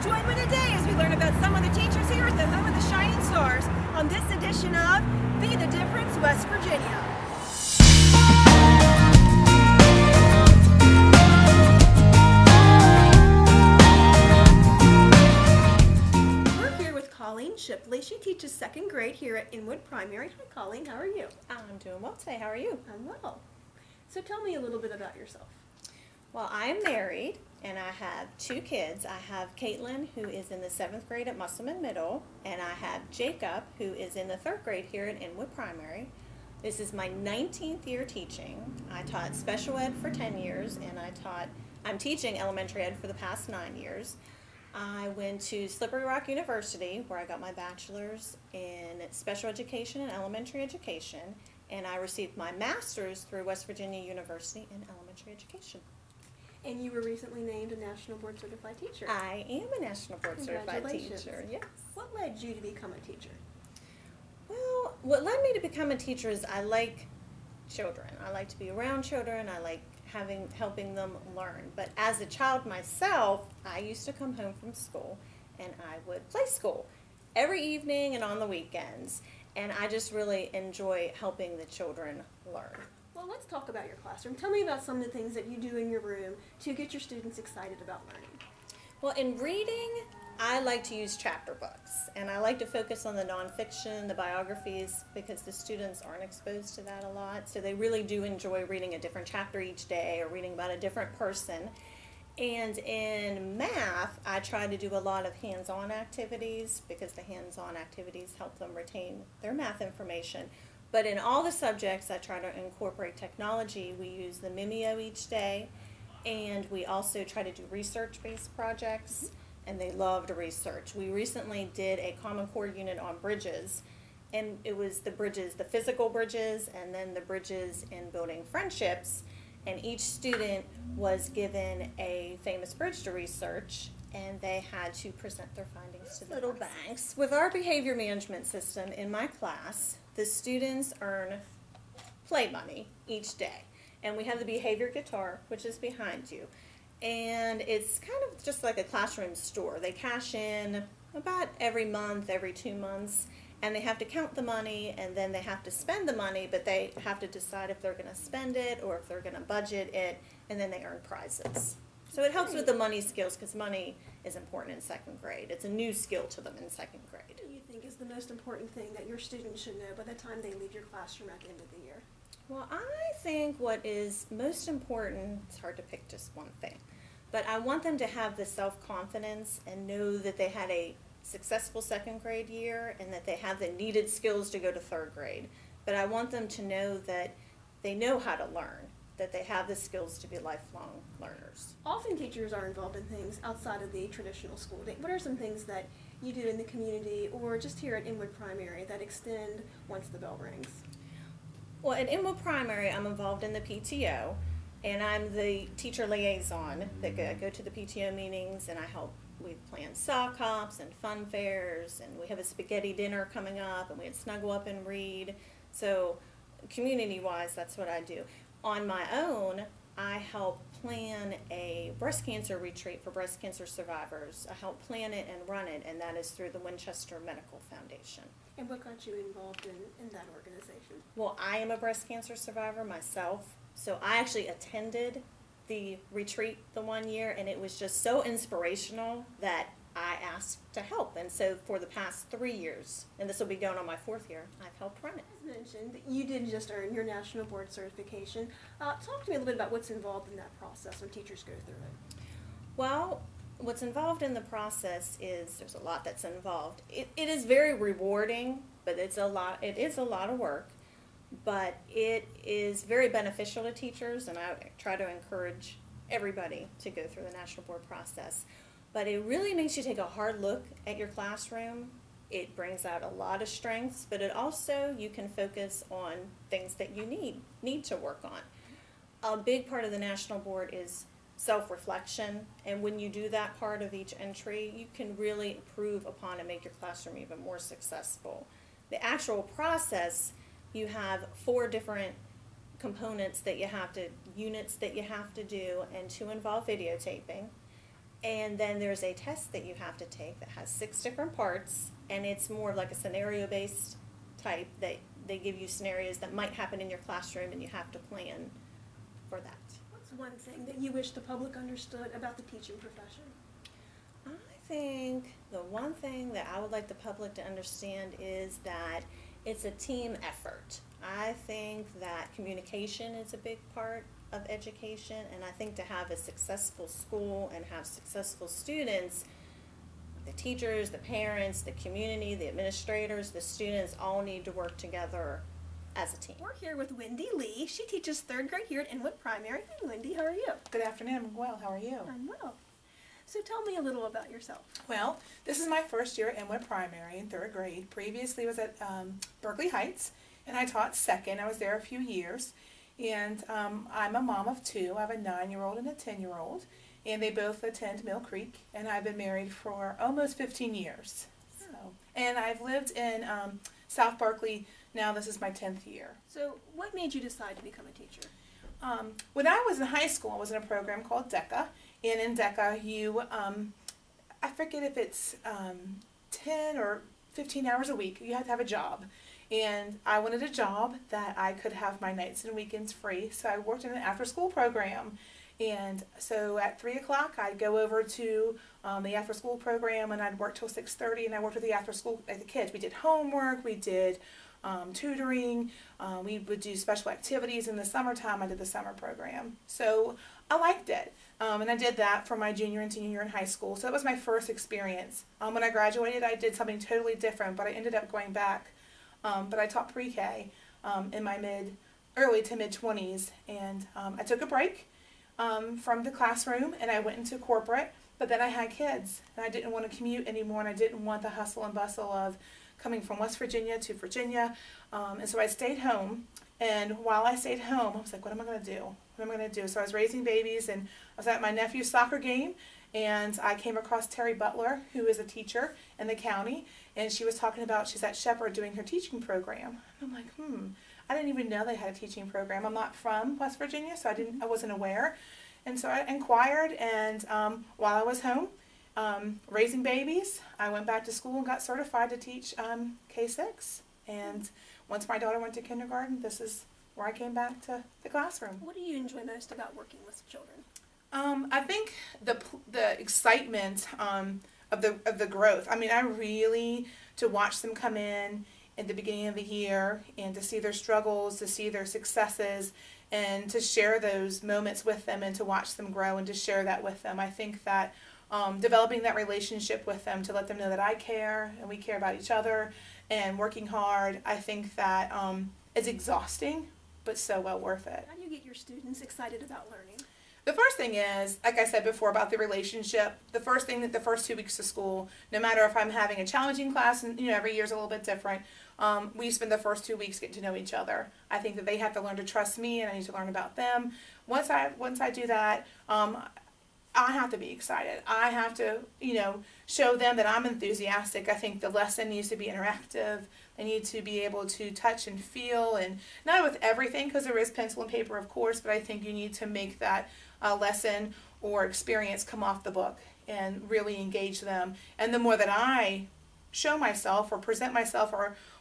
Join me today as we learn about some of the teachers here at the home of the Shining Stars on this edition of Be the Difference, West Virginia. We're here with Colleen Shipley. She teaches second grade here at Inwood Primary. Hi Colleen, how are you? I'm doing well today. How are you? I'm well. So tell me a little bit about yourself. Well, I'm married and I have two kids. I have Caitlin, who is in the 7th grade at Musselman Middle, and I have Jacob, who is in the 3rd grade here at Inwood Primary. This is my 19th year teaching. I taught special ed for 10 years, and I'm teaching elementary ed for the past 9 years. I went to Slippery Rock University, where I got my bachelor's in special education and elementary education, and I received my master's through West Virginia University in elementary education. And you were recently named a National Board Certified Teacher. I am a National Board Certified Teacher, yes. What led you to become a teacher? Well, what led me to become a teacher is I like children. I like to be around children. I like helping them learn. But as a child myself, I used to come home from school and I would play school every evening and on the weekends. And I just really enjoy helping the children learn. Well, let's talk about your classroom. Tell me about some of the things that you do in your room to get your students excited about learning. Well, in reading, I like to use chapter books, and I like to focus on the nonfiction, the biographies, because the students aren't exposed to that a lot. So they really do enjoy reading a different chapter each day or reading about a different person. And in math, I try to do a lot of hands-on activities because the hands-on activities help them retain their math information. But in all the subjects, I try to incorporate technology. We use the Mimeo each day, and we also try to do research-based projects, and they love to research. We recently did a Common Core unit on bridges, and it was the bridges, the physical bridges, and then the bridges in building friendships, and each student was given a famous bridge to research, and they had to present their findings to the little banks. With our behavior management system in my class, the students earn play money each day. And we have the behavior guitar, which is behind you. And it's kind of just like a classroom store. They cash in about every month, every 2 months, and they have to count the money, and then they have to spend the money, but they have to decide if they're going to spend it or if they're going to budget it, and then they earn prizes. So it helps with the money skills because money is important in 2nd grade. It's a new skill to them in 2nd grade. What do you think is the most important thing that your students should know by the time they leave your classroom at the end of the year? Well, I think what is most important, it's hard to pick just one thing, but I want them to have the self-confidence and know that they had a successful 2nd grade year and that they have the needed skills to go to 3rd grade. But I want them to know that they know how to learn, that they have the skills to be lifelong learners. Often teachers are involved in things outside of the traditional school day. What are some things that you do in the community or just here at Inwood Primary that extend once the bell rings? Well, at Inwood Primary, I'm involved in the PTO, and I'm the teacher liaison that go to the PTO meetings, and I help. We plan sock hops and fun fairs, and we have a spaghetti dinner coming up, and we had Snuggle Up and Read. So community-wise, that's what I do. On my own, I help plan a breast cancer retreat for breast cancer survivors. I help plan it and run it, and that is through the Winchester Medical Foundation. And what got you involved in that organization? Well, I am a breast cancer survivor myself, so I actually attended the retreat the one year, and it was just so inspirational that I asked to help. And so for the past 3 years, and this will be going on my 4th year, I've helped run it. As mentioned, you did just earn your National Board Certification. Talk to me a little bit about what's involved in that process when teachers go through it. Well, what's involved in the process is there's a lot that's involved. It is very rewarding, but it is a lot of work. But it is very beneficial to teachers, and I try to encourage everybody to go through the National Board process. But it really makes you take a hard look at your classroom. It brings out a lot of strengths, but it also, you can focus on things that you need to work on. A big part of the National Board is self-reflection, and when you do that part of each entry, you can really improve upon and make your classroom even more successful. The actual process, you have 4 different components that you have to, units that you have to do, and 2 involve videotaping. And then there's a test that you have to take that has 6 different parts, and it's more of like a scenario-based type that they give you scenarios that might happen in your classroom, and you have to plan for that. What's one thing that you wish the public understood about the teaching profession? I think the one thing that I would like the public to understand is that it's a team effort. I think that communication is a big part of education, and I think to have a successful school and have successful students, the teachers, the parents, the community, the administrators, the students all need to work together as a team. We're here with Wendy Lee. She teaches 3rd grade here at Inwood Primary. Hi, Wendy. How are you? Good afternoon. I'm well. How are you? I'm well. So tell me a little about yourself. Well, this is my first year at Inwood Primary in 3rd grade. Previously was at Berkeley Heights, and I taught 2nd. I was there a few years. And I'm a mom of 2. I have a 9-year-old and a 10-year-old. And they both attend Mill Creek. And I've been married for almost 15 years. So, and I've lived in South Berkeley. Now this is my 10th year. So what made you decide to become a teacher? When I was in high school, I was in a program called DECA. And in DECA, you, I forget if it's 10 or 15 hours a week. You have to have a job. And I wanted a job that I could have my nights and weekends free. So I worked in an after-school program. And so at 3 o'clock, I'd go over to the after-school program, and I'd work till 6:30. And I worked with the after-school, like the kids. We did homework. We did tutoring. We would do special activities. In the summertime, I did the summer program. So I liked it. And I did that for my junior and senior year in high school. So that was my first experience. When I graduated, I did something totally different, but I ended up going back. But I taught pre-K in my early to mid-20s, and I took a break from the classroom, and I went into corporate, but then I had kids, and I didn't want to commute anymore, and I didn't want the hustle and bustle of coming from West Virginia to Virginia, and so I stayed home, and while I stayed home, I was like, what am I going to do? What am I going to do? So I was raising babies, and I was at my nephew's soccer game, and I came across Terry Butler, who is a teacher in the county, and she was talking about, she's at Shepherd doing her teaching program. And I'm like, I didn't even know they had a teaching program. I'm not from West Virginia, so I wasn't aware. And so I inquired, and while I was home raising babies, I went back to school and got certified to teach K-6. And once my daughter went to kindergarten, this is where I came back to the classroom. What do you enjoy most about working with children? I think the excitement of the growth. I mean, to watch them come in at the beginning of the year and to see their struggles, to see their successes, and to share those moments with them and to watch them grow and to share that with them. I think that developing that relationship with them to let them know that I care and we care about each other and working hard, I think that is exhausting, but so well worth it. How do you get your students excited about learning? The first thing is, like I said before about the relationship, the first 2 weeks of school, no matter if I'm having a challenging class, and every year is a little bit different, we spend the first 2 weeks getting to know each other. I think that they have to learn to trust me, and I need to learn about them. Once I do that, I have to be excited. I have to, show them that I'm enthusiastic. I think the lesson needs to be interactive. They need to be able to touch and feel, and not with everything, because there is pencil and paper, of course, but I think you need to make that lesson or experience come off the book and really engage them. And the more that I show myself or present myself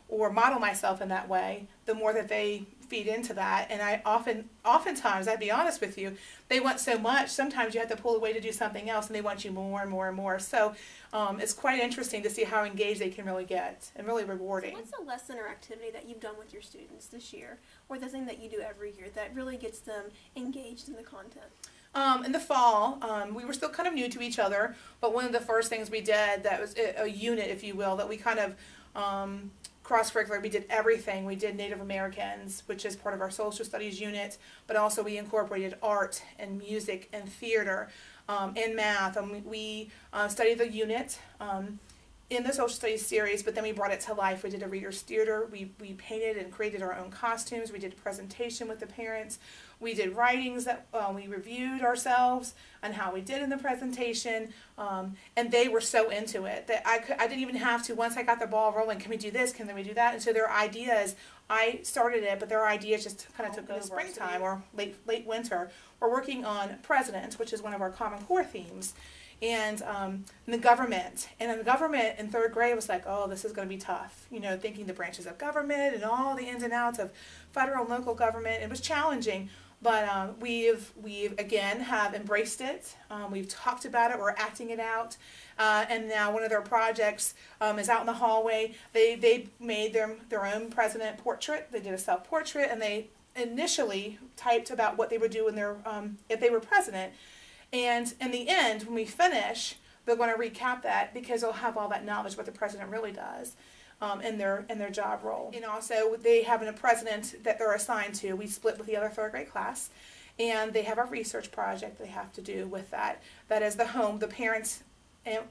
or model myself in that way, the more that they feed into that. And I oftentimes, I'd be honest with you, they want so much, sometimes you have to pull away to do something else, and they want you more and more and more. So it's quite interesting to see how engaged they can really get, and really rewarding. So what's a lesson or activity that you've done with your students this year, or the thing that you do every year that really gets them engaged in the content? In the fall, we were still kind of new to each other, but one of the first things we did, that was a unit, if you will, that we kind of cross-curricular, we did everything. We did Native Americans, which is part of our social studies unit, but also we incorporated art and music and theater and math. We studied the unit in the social studies series, but then we brought it to life. We did a reader's theater. We painted and created our own costumes. We did a presentation with the parents. We did writings that we reviewed ourselves on how we did in the presentation, and they were so into it that I didn't even have to, once I got the ball rolling, can we do this, can we do that? And so their ideas, I started it, but their ideas just kind of took in the springtime or late winter. We're working on President, which is one of our Common Core themes. and the government. And then the government in third grade was like, oh, this is going to be tough. You know, thinking the branches of government and all the ins and outs of federal and local government. It was challenging, but we've again have embraced it. We've talked about it. We're acting it out. And now one of their projects is out in the hallway. They made their own president portrait. They did a self-portrait, and they initially typed about what they would do in their if they were president. And in the end, when we finish, they're going to recap that because they'll have all that knowledge what the president really does in their job role. And also, they have a president that they're assigned to. We split with the other third grade class, and they have a research project they have to do with that. That is the parents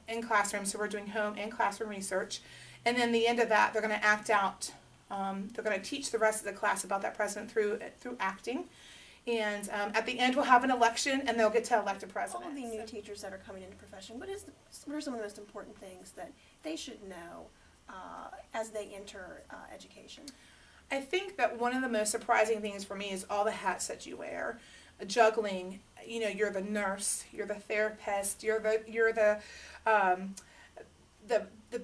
in classrooms, so we're doing home and classroom research. And then the end of that, they're going to act out. They're going to teach the rest of the class about that president through acting. And at the end, we'll have an election, and they'll get to elect a president. All of the new teachers that are coming into the profession, what are some of the most important things that they should know as they enter education? I think that one of the most surprising things for me is all the hats that you wear. Juggling, you know, you're the nurse, you're the therapist, you're the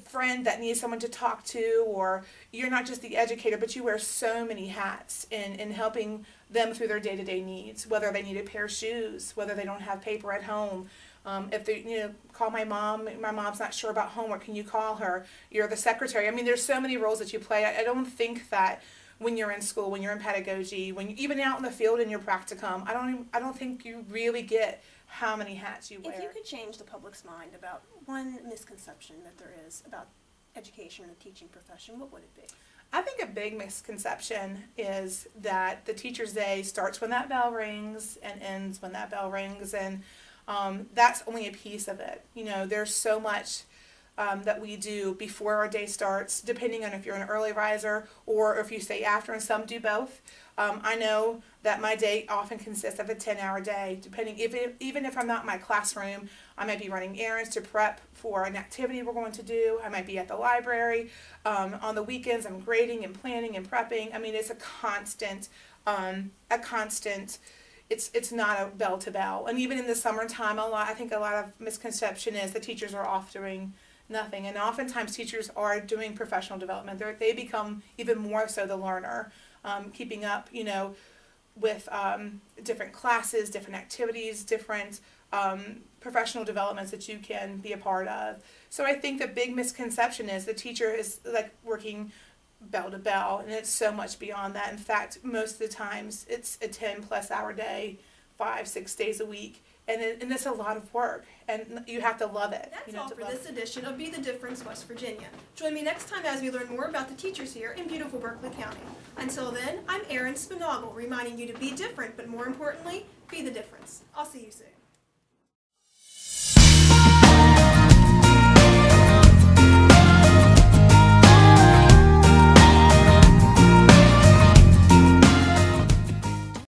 friend that needs someone to talk to, or you're not just the educator, but you wear so many hats in helping them through their day-to-day needs, whether they need a pair of shoes, whether they don't have paper at home. If they, you know, call my mom's not sure about homework, can you call her? You're the secretary. I mean, there's so many roles that you play. I don't think that when you're in school, when you're in pedagogy, when you're even out in the field in your practicum, I don't think you really get how many hats you wear. If you could change the public's mind about one misconception that there is about education and the teaching profession, what would it be? I think a big misconception is that the teacher's day starts when that bell rings and ends when that bell rings, and that's only a piece of it. You know, there's so much that we do before our day starts, depending on if you're an early riser or if you stay after, and some do both. I know that my day often consists of a 10-hour day, depending, even if I'm not in my classroom, I might be running errands to prep for an activity we're going to do. I might be at the library. On the weekends, I'm grading and planning and prepping. I mean, it's a constant, it's not a bell to bell. And even in the summertime, I think a lot of misconception is the teachers are off doing nothing. And oftentimes teachers are doing professional development. They become even more so the learner, keeping up, you know, with different classes, different activities, different professional developments that you can be a part of. So I think the big misconception is the teacher is like working bell to bell, and it's so much beyond that. In fact, most of the times it's a 10+ hour day, 5-6 days a week. And it's a lot of work, and you have to love it. That's all for this edition of Be the Difference West Virginia. Join me next time as we learn more about the teachers here in beautiful Berkeley County. Until then, I'm Erin Spinagle, reminding you to be different, but more importantly, be the difference. I'll see you soon.